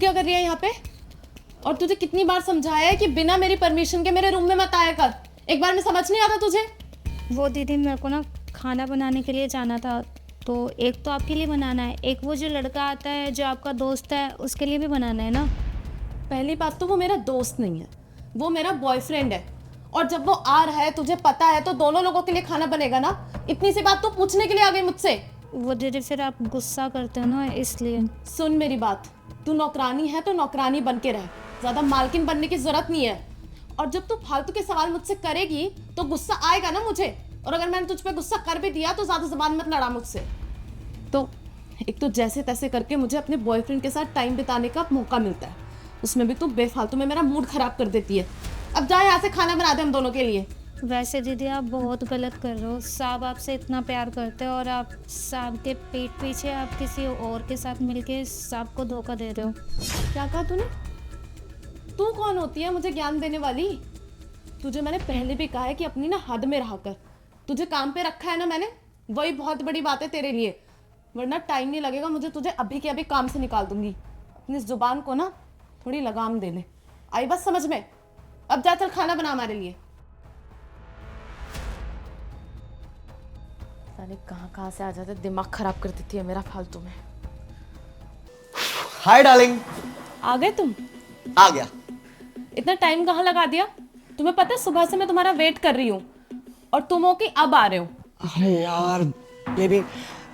क्या कर रही है यहाँ पे? और तुझे कितनी बार समझाया है कि बिना मेरी परमिशन के मेरे रूम में मत आया कर। एक बार में समझ नहीं आता तुझे? वो दीदी मेरे को ना खाना बनाने के लिए जाना था, तो एक तो आपके लिए बनाना है, एक वो जो लड़का आता है जो आपका दोस्त है उसके लिए भी बनाना है ना। पहली बात तो वो मेरा दोस्त नहीं है, वो मेरा बॉयफ्रेंड है। और जब वो आ रहा है तुझे पता है तो दोनों लोगों के लिए खाना बनेगा ना। इतनी सी बात तो पूछने के लिए आ गई मुझसे। वो दीदी फिर आप गुस्सा करते हो ना, इसलिए। सुन मेरी बात, तू नौकरानी है तो नौकरानी बन के रह, ज्यादा मालकिन बनने की जरूरत नहीं है। और जब तू फालतू के सवाल मुझसे करेगी तो गुस्सा आएगा ना मुझे, और अगर मैंने तुझ पे गुस्सा कर भी दिया तो ज्यादा जुबान मत लड़ा मुझसे। तो एक तो जैसे तैसे करके मुझे अपने बॉयफ्रेंड के साथ टाइम बिताने का मौका मिलता है, उसमें भी तू बेफालतू में मेरा मूड खराब कर देती है। अब जा यहाँ से खाना बना दे हम दोनों के लिए। वैसे दीदी आप बहुत गलत कर रहे हो, साहब आपसे इतना प्यार करते हो और आप साहब के पीठ पीछे आप किसी और के साथ मिलके साहब को धोखा दे रहे हो। क्या कहा तूने? तू कौन होती है मुझे ज्ञान देने वाली? तुझे मैंने पहले भी कहा है कि अपनी ना हद में रहा कर। तुझे काम पे रखा है ना मैंने, वही बहुत बड़ी बात है तेरे लिए। वरना टाइम नहीं लगेगा मुझे, तुझे अभी के अभी काम से निकाल दूंगी। अपनी जुबान को ना थोड़ी लगाम दे ले, आई बस समझ में। अब जा चल खाना बना हमारे लिए। साले कहाँ से आ जाते, दिमाग खराब कर देती है मेरा फालतू में। Hi darling. आ गए तुम? आ गया। इतना टाइम कहाँ लगा दिया? तुम्हें पता है सुबह से मैं तुम्हारा वेट कर रही हूँ और तुम हो कि अब आ रहे हो। अरे यार बेबी,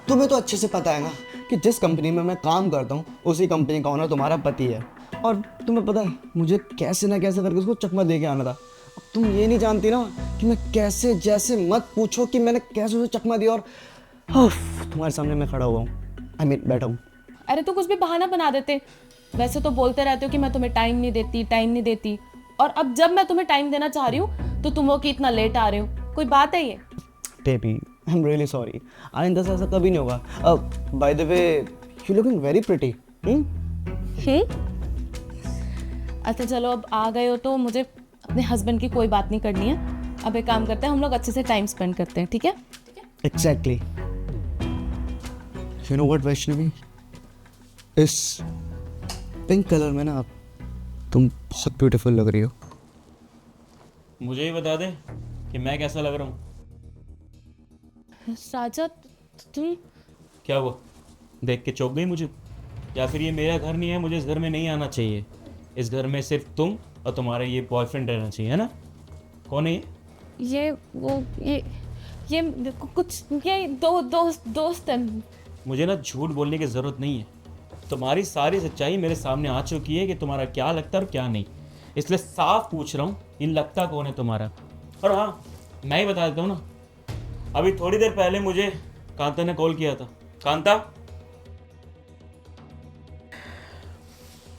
तुम्हें तो अच्छे से पता है ना कि जिस कंपनी में मैं काम करता हूँ उसी कंपनी का ओनर तुम्हारा पति है। और तुम्हें पता है मुझे कैसे ना कैसे करके उसको चकमा दे के आना था। अब तुम ये नहीं जानती ना कि मैं कैसे, जैसे मत पूछो कि मैंने कैसे उसे चकमा दिया। और तुम्हारे सामने मैं खड़ा हुआ हूँ, बैठा हूँ। अरे तो कुछ भी बहाना बना देते। वैसे तो बोलते रहते हो कि मैं तुम्हें टाइम नहीं देती। और अब जब मैं तुम्हें टाइम देना चाह रही हूँ तो तुम हो कि इतना लेट आ रहे हो। कोई बात है ये? Baby I am really sorry, आइंदा से ऐसा कभी नहीं होगा। By the way you looking very pretty. अच्छा चलो, अब आ गए हो तो मुझे अपने हस्बैंड की कोई बात नहीं करनी है। अब एक काम करते हैं, हम लोग अच्छे से टाइम स्पेंड करते हैं, ठीक है? Exactly. You know what Vaishnavi, इस पिंक कलर में ना तुम बहुत ब्यूटीफुल लग रही हो। मुझे ही बता दे कि मैं कैसा लग रहा हूँ। राजा तुम क्या हुआ, देख के चौंक गई मुझे? या फिर ये मेरा घर नहीं है, मुझे इस घर में नहीं आना चाहिए? इस घर में सिर्फ तुम और तुम्हारा ये बॉयफ्रेंड रहना चाहिए, है ना? कौन है ये? ये कुछ ये दोस्त है। मुझे ना झूठ बोलने की ज़रूरत नहीं है। तुम्हारी सारी सच्चाई मेरे सामने आ चुकी है कि तुम्हारा क्या लगता है और क्या नहीं। इसलिए साफ पूछ रहा हूँ, इन लगता कौन है तुम्हारा? और हाँ, मैं ही बता देता हूँ ना, अभी थोड़ी देर पहले मुझे कांता ने कॉल किया था। कांता,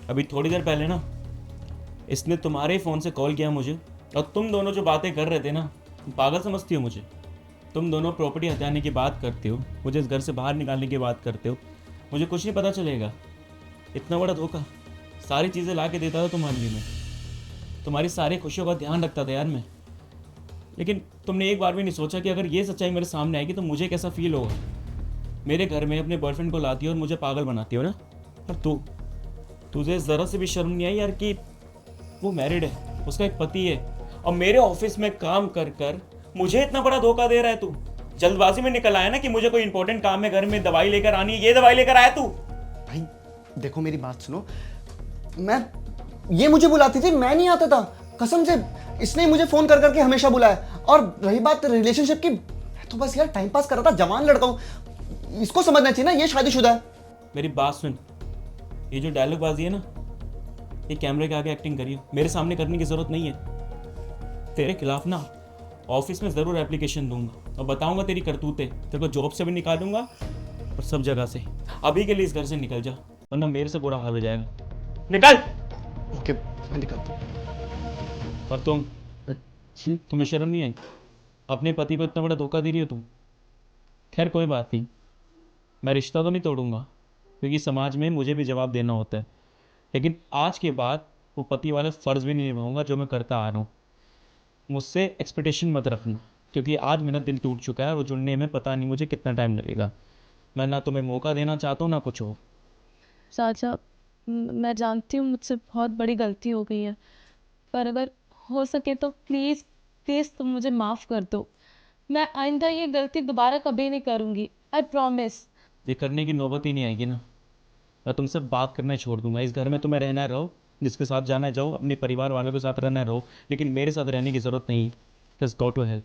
अभी थोड़ी देर पहले ना इसने तुम्हारे फ़ोन से कॉल किया मुझे, और तुम दोनों जो बातें कर रहे थे ना, पागल समझती हो मुझे? तुम दोनों प्रॉपर्टी हटाने की बात करते हो, मुझे इस घर से बाहर निकालने की बात करते हो, मुझे कुछ नहीं पता चलेगा। इतना बड़ा धोखा, सारी चीज़ें ला के देता था तुम्हारे लिए मैं, तुम्हारी सारी खुशियों का ध्यान रखता था यार मैं। लेकिन तुमने एक बार भी नहीं सोचा कि अगर ये सच्चाई मेरे सामने आएगी तो मुझे कैसा फील होगा। मेरे घर में अपने बॉयफ्रेंड को लाती हो और मुझे पागल बनाती हो ना। और तुझे ज़रा से भी शर्म नहीं आई यार कि वो मैरिड है, उसका एक पति है, और मेरे ऑफिस में काम कर कर मुझे इतना बड़ा धोखा दे रहा है तू? जल्दबाजी में निकल आया ना कि मुझे कोई इंपॉर्टेंट काम है, घर में दवाई लेकर आनी है, ये दवाई लेकर आया तू? भाई देखो मेरी बात सुनो, ये मुझे बुलाती थी, मैं नहीं आता था कसम से। इसने मुझे फोन कर करके हमेशा बुलाया। और रही बात रिलेशनशिप की, मैं तो बस यार टाइम पास कर रहा था, जवान लड़का हूं, इसको समझना चाहिए ना, ये शादीशुदा है। मेरी बात सुन, ये जो डायलॉग बाजी है ना, ये कैमरे के आगे एक्टिंग करिए, मेरे सामने करने की जरूरत नहीं है। तेरे खिलाफ ना ऑफिस में ज़रूर एप्लीकेशन दूंगा और बताऊंगा तेरी करतूतें, तेरे को जॉब से भी निकालूंगा और सब जगह से। अभी के लिए इस घर से निकल जा, वरना मेरे से बुरा हाल हो जाएगा। निकल। ओके मैं निकलता हूं। और तुम्हें शर्म नहीं आई? अपने पति को इतना बड़ा धोखा दे रही हो तुम। खैर कोई बात नहीं, मैं रिश्ता तो नहीं तोड़ूंगा, क्योंकि समाज में मुझे भी जवाब देना होता है। लेकिन आज के बाद वो पति वाला फ़र्ज़ भी नहीं निभाऊंगा जो मैं करता आ रहा हूँ। मुझसे एक्सपेक्टेशन मत रखना, क्योंकि आज मेरा दिल टूट चुका है और जुड़ने में पता नहीं मुझे कितना टाइम लगेगा। मैं ना तुम्हें मौका देना चाहता हूँ ना कुछ हो। साजा मैं जानती हूँ मुझसे बहुत बड़ी गलती हो गई है, पर अगर हो सके तो प्लीज़ प्लीज़ तुम मुझे माफ़ कर दो। मैं आइंदा ये गलती दोबारा कभी नहीं करूँगी, आई प्रॉमिस। ये करने की नौबत ही नहीं आएगी ना। मैं तुमसे बात करना ही छोड़ दूंगा। इस घर में तुम्हें रहना है रहो, जिसके साथ जाना है जाओ, अपने परिवार वालों के साथ रहना है रहो, लेकिन मेरे साथ रहने की ज़रूरत नहीं। Just go to help.